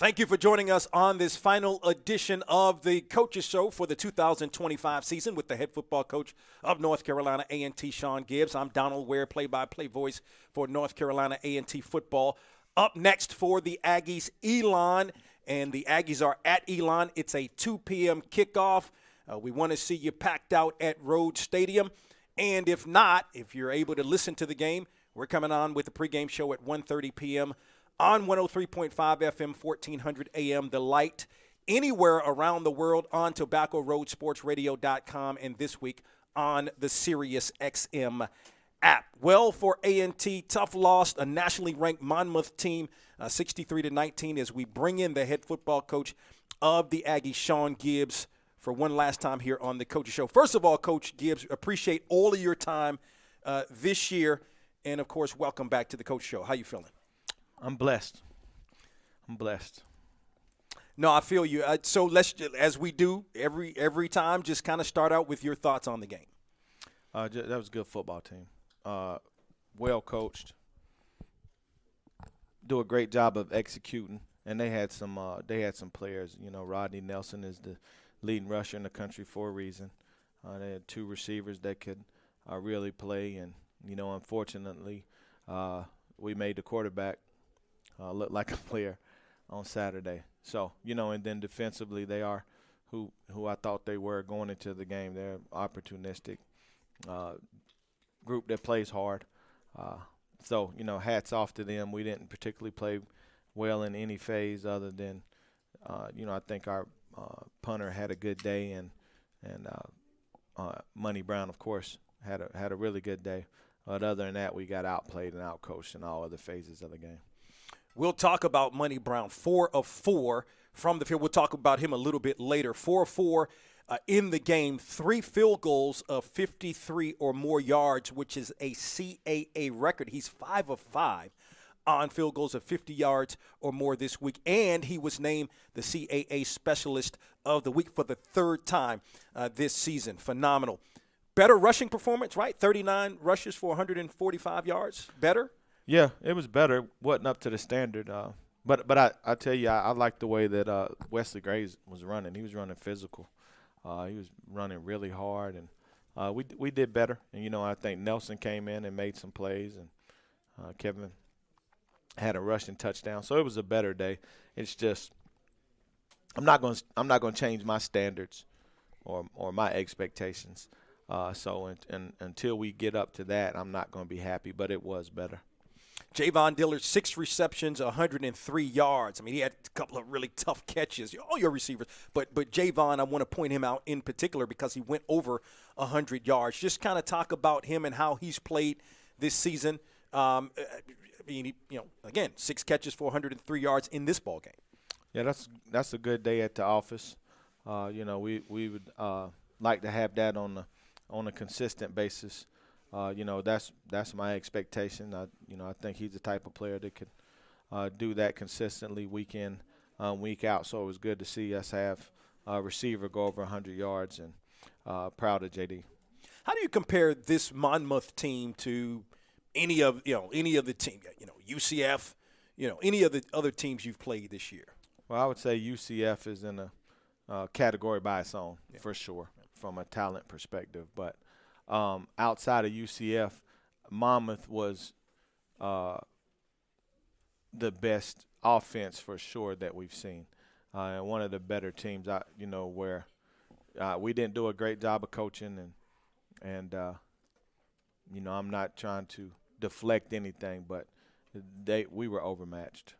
Thank you for joining us on this final edition of the Coaches Show for the 2025 season with the head football coach of North Carolina A&T, Sean Gibbs. I'm Donald Ware, play-by-play voice for North Carolina A&T football. Up next for the Aggies, Elon, and the Aggies are at Elon. It's a 2 p.m. kickoff. We want to see you packed out at Rhodes Stadium. And if not, if you're able to listen to the game, we're coming on with the pregame show at 1:30 p.m. on 103.5 FM, 1400 AM, The Light, anywhere around the world on TobaccoRoadSportsRadio.com, and this week on the Sirius XM app. Well, for A&T, tough loss, a nationally ranked Monmouth team, 63-19, as we bring in the head football coach of the Aggies, Sean Gibbs, for one last time here on the Coaches Show. First of all, Coach Gibbs, appreciate all of your time this year, and, of course, welcome back to the Coach Show. How you feeling? I'm blessed. No, I feel you. So let's, as we do every time, just kind of start out with your thoughts on the game. That was a good football team. Well coached. Do a great job of executing, and they had some players. You know, Rodney Nelson is the leading rusher in the country for a reason. They had two receivers that could really play, and unfortunately, we made the quarterback look like a player on Saturday. So, and then defensively they are who I thought they were going into the game. They're opportunistic group that plays hard. So, hats off to them. We didn't particularly play well in any phase other than, I think our punter had a good day and Money Brown, of course, had a really good day. But other than that, we got outplayed and outcoached in all other phases of the game. We'll talk about Money Brown, 4 of 4 from the field. We'll talk about him a little bit later. 4 of 4 in the game, 3 field goals of 53 or more yards, which is a CAA record. He's 5 of 5 on field goals of 50 yards or more this week, and he was named the CAA Specialist of the Week for the 3rd time this season. Phenomenal. Better rushing performance, right? 39 rushes for 145 yards. Better? Yeah, it was better. Wasn't up to the standard. But I tell you, I like the way that Wesley Graves was running. He was running physical. He was running really hard, and we did better. And, I think Nelson came in and made some plays, and Kevin had a rushing touchdown. So it was a better day. It's just I'm not going to change my standards or my expectations. So until we get up to that, I'm not going to be happy, but it was better. Javon Dillard, 6 receptions, 103 yards. I mean, he had a couple of really tough catches. All your receivers. But Javon, I want to point him out in particular because he went over 100 yards. Just kind of talk about him and how he's played this season. Again, 6 catches for 103 yards in this ball game. Yeah, that's a good day at the office. We would like to have that on a consistent basis. That's my expectation. I think he's the type of player that could do that consistently week in, week out. So it was good to see us have a receiver go over 100 yards, and proud of JD. How do you compare this Monmouth team to any of the team, UCF, any of the other teams you've played this year? Well, I would say UCF is in a category by its own, for sure, from a talent perspective. But outside of UCF, Monmouth was the best offense for sure that we've seen, and one of the better teams. Where we didn't do a great job of coaching, and I'm not trying to deflect anything, but we were overmatched.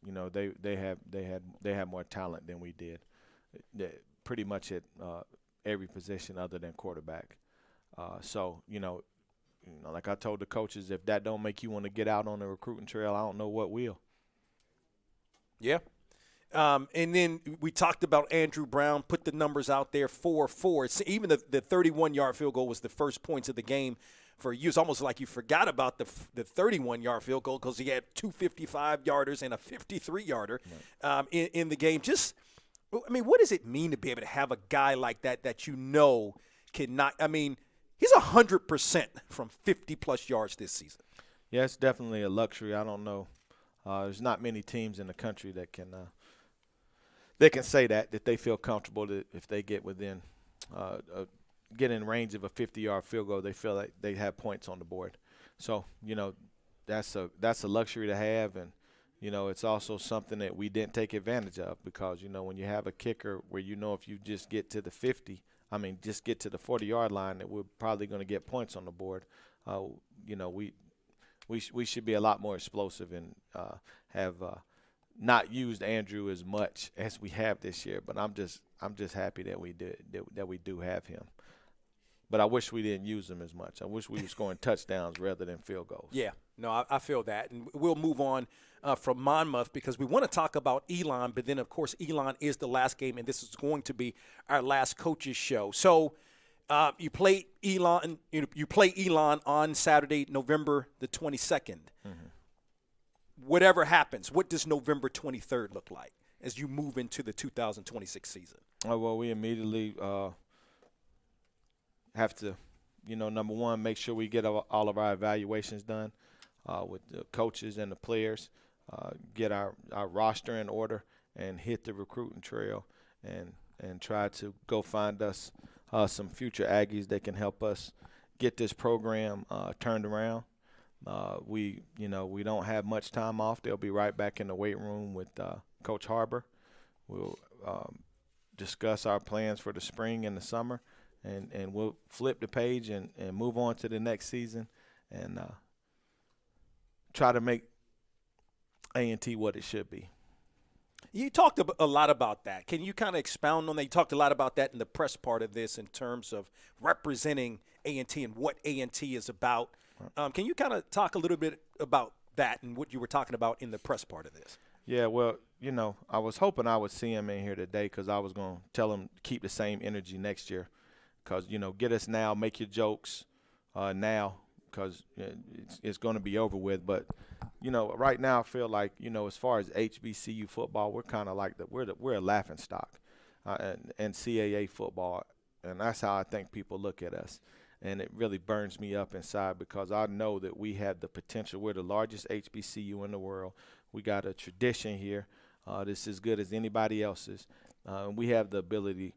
They had more talent than we did, pretty much at every position other than quarterback. So, like I told the coaches, if that don't make you want to get out on the recruiting trail, I don't know what will. Yeah. And then we talked about Andrew Brown, put the numbers out there, 4-4. Even the 31-yard field goal was the first points of the game for you. It's almost like you forgot about the 31-yard field goal because he had 2 55-yarders and a 53-yarder in the game. What does it mean to be able to have a guy like that cannot – he's 100% from 50-plus yards this season. Yeah, it's definitely a luxury. I don't know. There's not many teams in the country that can they can say that they feel comfortable that if they get within get in range of a 50-yard field goal, they feel like they have points on the board. So, that's a luxury to have, and it's also something that we didn't take advantage of because when you have a kicker where if you just get to the 40-yard line, that we're probably going to get points on the board. We should be a lot more explosive and have not used Andrew as much as we have this year. But I'm just happy that we do have him. But I wish we didn't use him as much. I wish we were scoring touchdowns rather than field goals. Yeah, no, I feel that. And we'll move on from Monmouth because we want to talk about Elon. But then, of course, Elon is the last game, and this is going to be our last coaches show. So you play Elon. You play Elon on Saturday, November the 22nd. Mm-hmm. Whatever happens, what does November 23rd look like as you move into the 2026 season? Oh, well, we immediately have to, number one, make sure we get all of our evaluations done with the coaches and the players, get our roster in order, and hit the recruiting trail and try to go find us some future Aggies that can help us get this program turned around. We don't have much time off. They'll be right back in the weight room with Coach Harbor. We'll discuss our plans for the spring and the summer. And we'll flip the page and move on to the next season and try to make A&T what it should be. You talked a lot about that. Can you kind of expound on that? You talked a lot about that in the press part of this in terms of representing A&T and what A&T is about. Can you kind of talk a little bit about that and what you were talking about in the press part of this? Yeah, well, I was hoping I would see him in here today because I was going to tell him to keep the same energy next year. Because, get us now, make your jokes now because it's going to be over with. But, right now I feel like, as far as HBCU football, we're kind of like we're a laughing stock and CAA football. And that's how I think people look at us. And it really burns me up inside because I know that we have the potential. We're the largest HBCU in the world. We got a tradition here. This is as good as anybody else's. We have the ability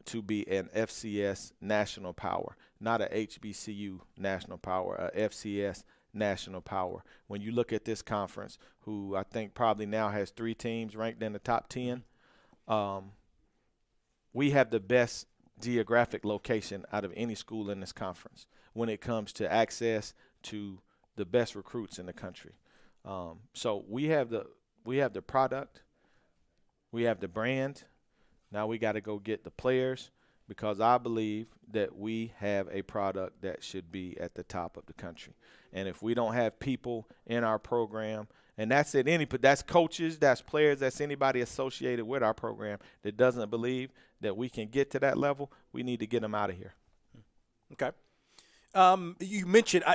to be an FCS national power, not a HBCU national power, a FCS national power. When you look at this conference, who I think probably now has 3 teams ranked in the top 10, we have the best geographic location out of any school in this conference when it comes to access to the best recruits in the country. So we have the product, we have the brand. Now we got to go get the players because I believe that we have a product that should be at the top of the country. And if we don't have people in our program, and that's that's coaches, that's players, that's anybody associated with our program that doesn't believe that we can get to that level, we need to get them out of here. Okay. You mentioned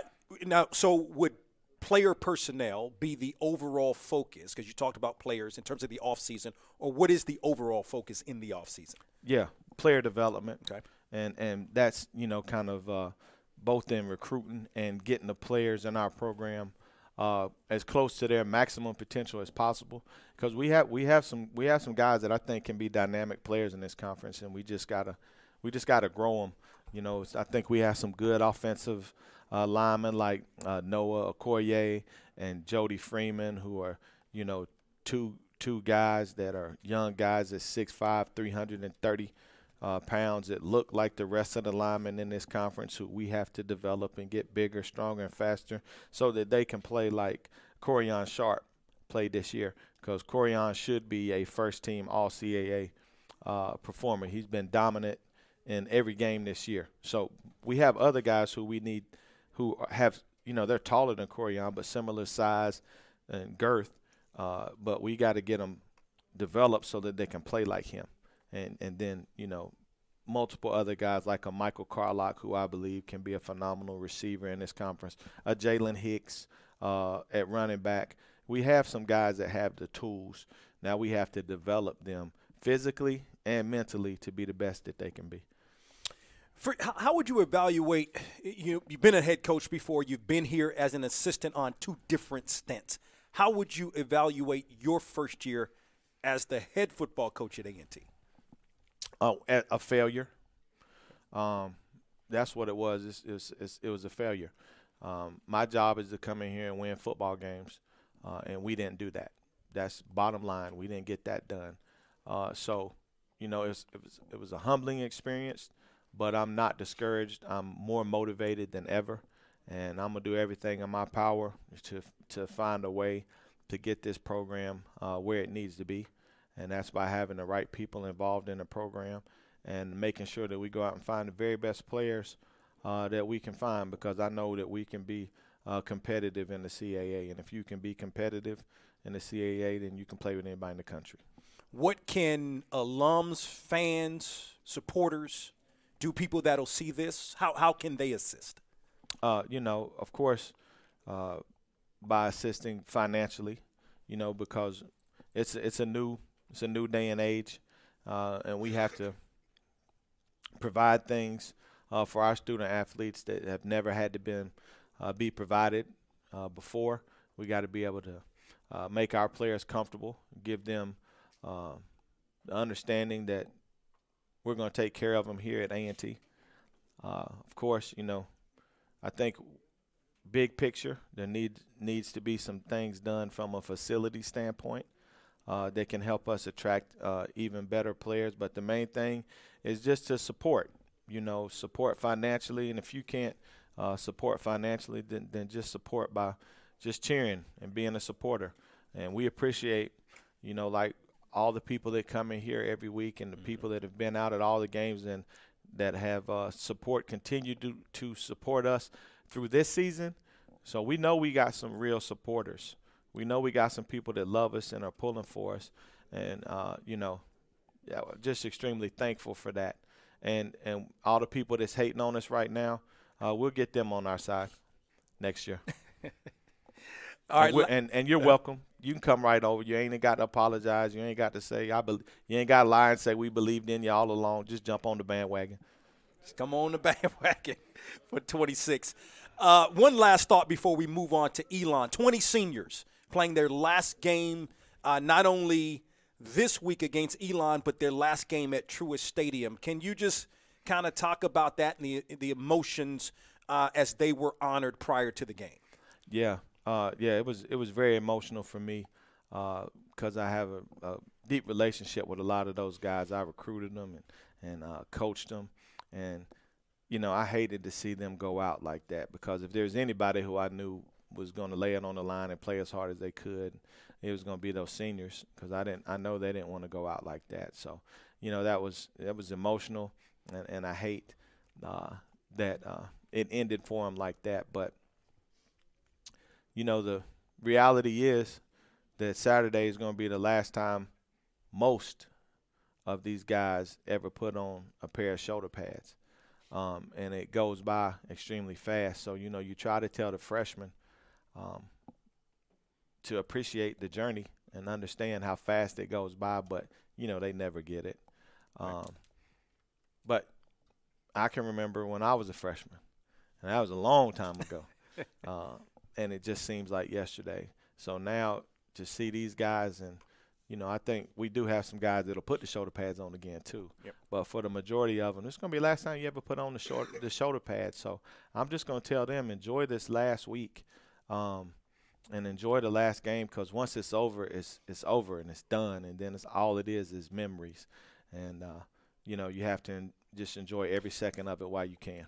so would player personnel be the overall focus? Because you talked about players in terms of the offseason, or what is the overall focus in the offseason? Yeah, player development. Okay. And that's, kind of both in recruiting and getting the players in our program as close to their maximum potential as possible. Because we have some guys that I think can be dynamic players in this conference, and we just gotta grow them. I think we have some good offensive linemen like Noah Okoye and Jody Freeman, who are, two guys that are young guys at 6'5", 330 pounds that look like the rest of the linemen in this conference who we have to develop and get bigger, stronger, and faster so that they can play like Corian Sharp played this year, because Corian should be a first-team All-CAA performer. He's been dominant in every game this year. So we have other guys who we need who have, they're taller than Corian but similar size and girth, but we got to get them developed so that they can play like him. And then, multiple other guys like a Michael Carlock, who I believe can be a phenomenal receiver in this conference, a Jalen Hicks at running back. We have some guys that have the tools. Now we have to develop them physically and mentally to be the best that they can be. How would you evaluate you've been a head coach before, you've been here as an assistant on 2 different stints. How would you evaluate your first year as the head football coach at A&T? A failure. That's what it was. It was a failure. My job is to come in here and win football games, and we didn't do that. That's bottom line. We didn't get that done. So, it was a humbling experience, but I'm not discouraged. I'm more motivated than ever, and I'm gonna do everything in my power to find a way to get this program where it needs to be, and that's by having the right people involved in the program and making sure that we go out and find the very best players that we can find, because I know that we can be competitive in the CAA. And if you can be competitive in the CAA, then you can play with anybody in the country. What can alums, fans, supporters do, people that'll see this? How can they assist? Of course, by assisting financially, because it's a new day and age, and we have to provide things for our student athletes that have never had to be provided before. We got to be able to make our players comfortable, give them the understanding that we're going to take care of them here at A&T. Of course, I think big picture, there needs to be some things done from a facility standpoint that can help us attract even better players. But the main thing is just to support financially. And if you can't support financially, then just support by just cheering and being a supporter. And we appreciate, like all the people that come in here every week and the people that have been out at all the games and that have continued to support us through this season. So we know we got some real supporters. We know we got some people that love us and are pulling for us. And, just extremely thankful for that. And all the people that's hating on us right now, we'll get them on our side next year. All right, and you're welcome. You can come right over. You ain't got to apologize. You ain't got to say you ain't got to lie and say we believed in you all along. Just jump on the bandwagon. Just come on the bandwagon for 26. One last thought before we move on to Elon. 20 seniors playing their last game, not only this week against Elon, but their last game at Truist Stadium. Can you just kind of talk about that and the emotions as they were honored prior to the game? Yeah. It was very emotional for me because I have a deep relationship with a lot of those guys. I recruited them and coached them, and I hated to see them go out like that, because if there's anybody who I knew was going to lay it on the line and play as hard as they could, it was going to be those seniors, because I know they didn't want to go out like that. So that was emotional, and I hate that it ended for them like that, but. The reality is that Saturday is going to be the last time most of these guys ever put on a pair of shoulder pads. And it goes by extremely fast. So, you try to tell the freshmen to appreciate the journey and understand how fast it goes by, but, they never get it. But I can remember when I was a freshman, and that was a long time ago. And it just seems like yesterday. So now to see these guys, and, I think we do have some guys that'll put the shoulder pads on again too. Yep. But for the majority of them, it's going to be the last time you ever put on the shoulder pads. So I'm just going to tell them, enjoy this last week and enjoy the last game, because once it's over, it's over and it's done. And then all it is memories. And, you have to just enjoy every second of it while you can.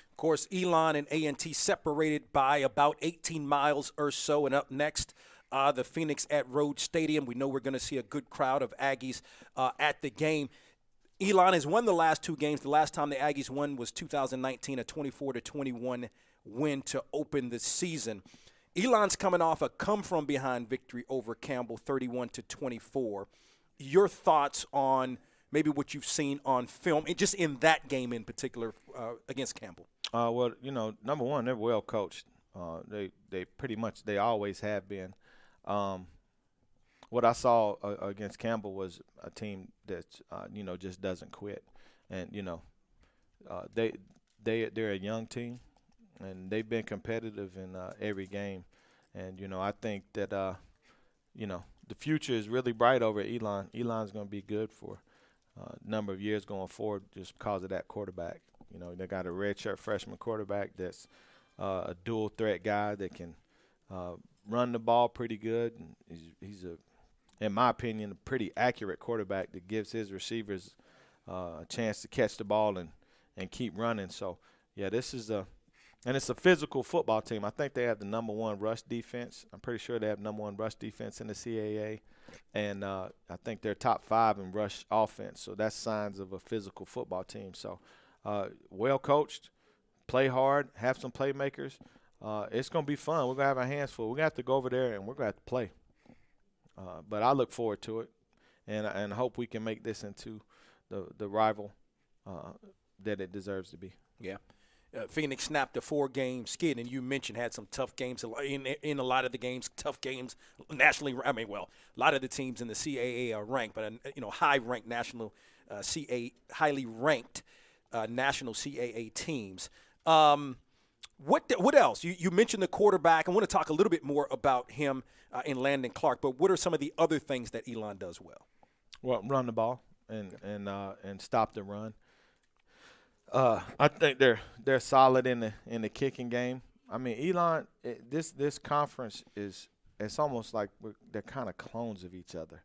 Of course, Elon and A&T separated by about 18 miles or so. And up next, the Phoenix at Rhodes Stadium. We know we're going to see a good crowd of Aggies at the game. Elon has won the last two games. The last time the Aggies won was 2019, a 24-21 win to open the season. Elon's coming off a come-from-behind victory over Campbell, 31-24. Your thoughts on maybe what you've seen on film, and just in that game in particular against Campbell? Well, number one, they're well coached. They pretty much, they always have been. What I saw against Campbell was a team that just doesn't quit, and they're a young team, and they've been competitive in every game, and I think that the future is really bright over at Elon. Elon's going to be good for a number of years going forward just because of that quarterback. You know, they got a redshirt freshman quarterback that's a dual threat guy that can run the ball pretty good. And he's in my opinion, a pretty accurate quarterback that gives his receivers a chance to catch the ball and keep running. So, yeah, and it's a physical football team. I think they have the number one rush defense. I'm pretty sure they have number one rush defense in the CAA. And I think they're top 5 in rush offense. So that's signs of a physical football team. So well coached, play hard, have some playmakers. It's going to be fun. We're going to have our hands full. We're going to have to go over there and we're going to have to play. But I look forward to it and hope we can make this into the rival that it deserves to be. Yeah. Phoenix snapped a 4-game skid, and you mentioned had some tough games in a lot of the games, tough games nationally. I mean, well, a lot of the teams in the CAA are ranked, but high-ranked national highly ranked national CAA teams. What else? You mentioned the quarterback. I want to talk a little bit more about him in Landon Clark, but what are some of the other things that Elon does well? Well, run the ball and stop the run. I think they're solid in the kicking game. I mean, Elon, this conference it's almost like they're kind of clones of each other.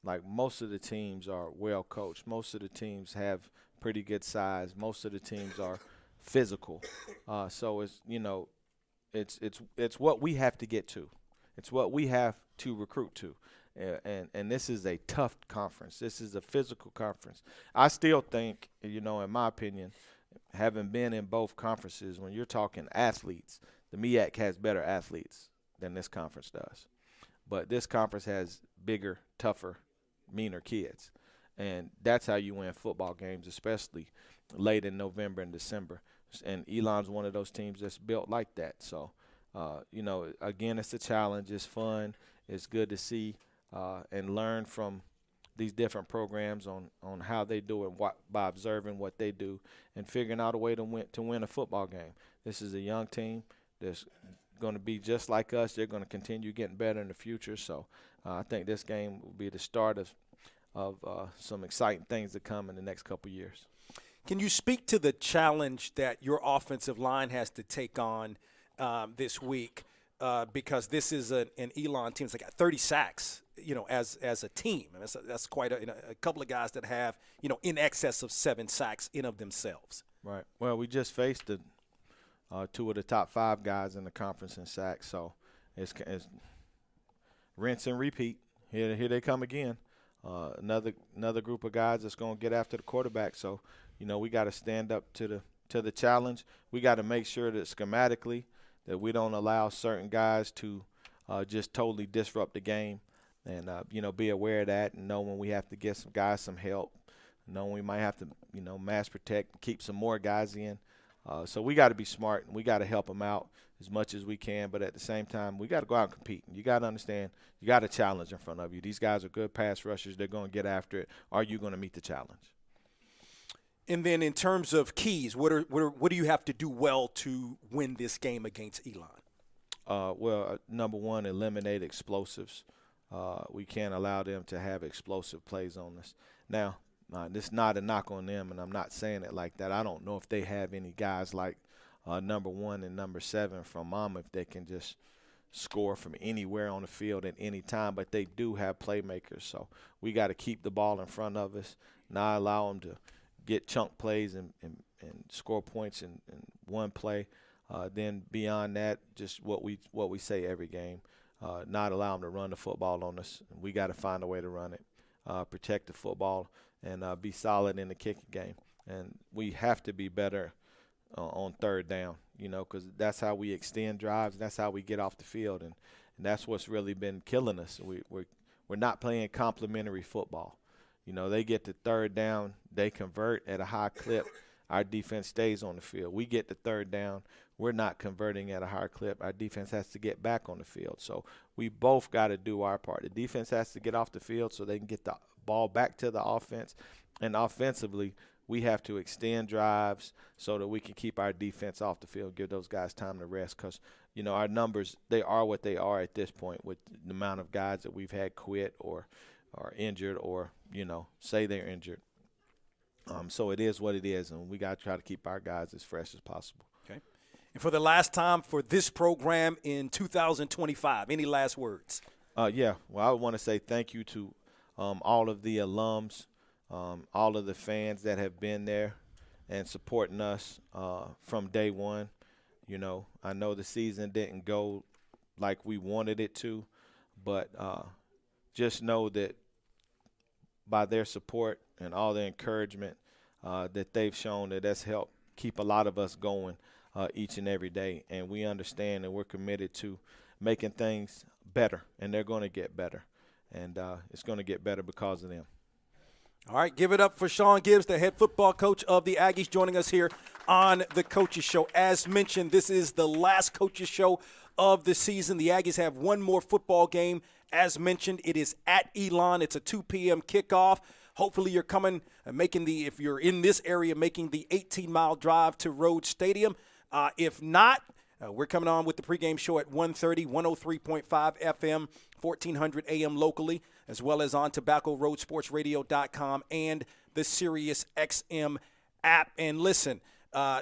Like most of the teams are well coached. Most of the teams have pretty good size. Most of the teams are physical. So it's what we have to get to. It's what we have to recruit to. And this is a tough conference. This is a physical conference. I still think, in my opinion, having been in both conferences, when you're talking athletes, the MEAC has better athletes than this conference does. But this conference has bigger, tougher, meaner kids. And that's how you win football games, especially late in November and December. And Elon's one of those teams that's built like that. So, again, it's a challenge. It's fun. It's good to see and learn from these different programs on how they do it by observing what they do and figuring out a way to win a football game. This is a young team that's going to be just like us. They're going to continue getting better in the future. So I think this game will be the start of some exciting things to come in the next couple of years. Can you speak to the challenge that your offensive line has to take on this week? Because this is an Elon team that's got 30 sacks, as a team. And that's quite a couple of guys that have, in excess of 7 sacks in of themselves. Right. Well, we just faced 2 of the top 5 guys in the conference in sacks. So it's rinse and repeat. Here they come again. Another group of guys that's going to get after the quarterback. So, we got to stand up to the challenge. We got to make sure that schematically that we don't allow certain guys to just totally disrupt the game and, be aware of that and know when we have to get some guys some help, know when we might have to, mass protect, keep some more guys in. So we got to be smart and we got to help them out as much as we can. But at the same time, we got to go out and compete. And you got to understand, you got a challenge in front of you. These guys are good pass rushers. They're going to get after it. Are you going to meet the challenge? And then in terms of keys, what do you have to do well to win this game against Elon? Number one, eliminate explosives. We can't allow them to have explosive plays on us. Now, this is not a knock on them, and I'm not saying it like that. I don't know if they have any guys like number 1 and number 7 from Monmouth that can just score from anywhere on the field at any time, but they do have playmakers. So we got to keep the ball in front of us, not allow them to get chunk plays and score points in one play. Then beyond that, just what we say every game, not allow them to run the football on us. We got to find a way to run it, protect the football, and be solid in the kicking game. And we have to be better on third down, because that's how we extend drives. That's how we get off the field, and that's what's really been killing us. We're not playing complementary football. They get to third down, they convert at a high clip. Our defense stays on the field. We get to third down, we're not converting at a higher clip. Our defense has to get back on the field. So we both got to do our part. The defense has to get off the field so they can get the ball back to the offense. And offensively, we have to extend drives so that we can keep our defense off the field, give those guys time to rest because our numbers, they are what they are at this point with the amount of guys that we've had quit or injured or, say they're injured. So it is what it is, and we got to try to keep our guys as fresh as possible. Okay. And for the last time for this program in 2025, any last words? Yeah. Well, I want to say thank you to all of the alums, all of the fans that have been there and supporting us from day one. I know the season didn't go like we wanted it to, but just know that by their support and all the encouragement that they've shown, that's helped keep a lot of us going each and every day. And we understand and we're committed to making things better, and they're going to get better. And it's going to get better because of them. All right, give it up for Sean Gibbs, the head football coach of the Aggies, joining us here on the Coaches Show. As mentioned, this is the last Coaches Show of the season. The Aggies have one more football game. As mentioned, it is at Elon. It's a 2 p.m. kickoff. Hopefully you're coming, if you're in this area, making the 18-mile drive to Rhodes Stadium. If not, we're coming on with the pregame show at 1:30, 103.5 FM, 1400 AM locally, as well as on TobaccoRoadSportsRadio.com and the Sirius XM app. And listen,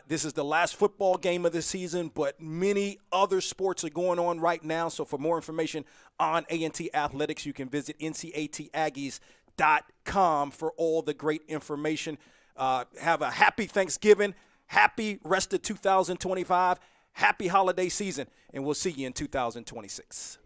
this is the last football game of the season, but many other sports are going on right now. So for more information on A&T Athletics, you can visit ncataggies.com for all the great information. Have a happy Thanksgiving, happy rest of 2025, happy holiday season, and we'll see you in 2026.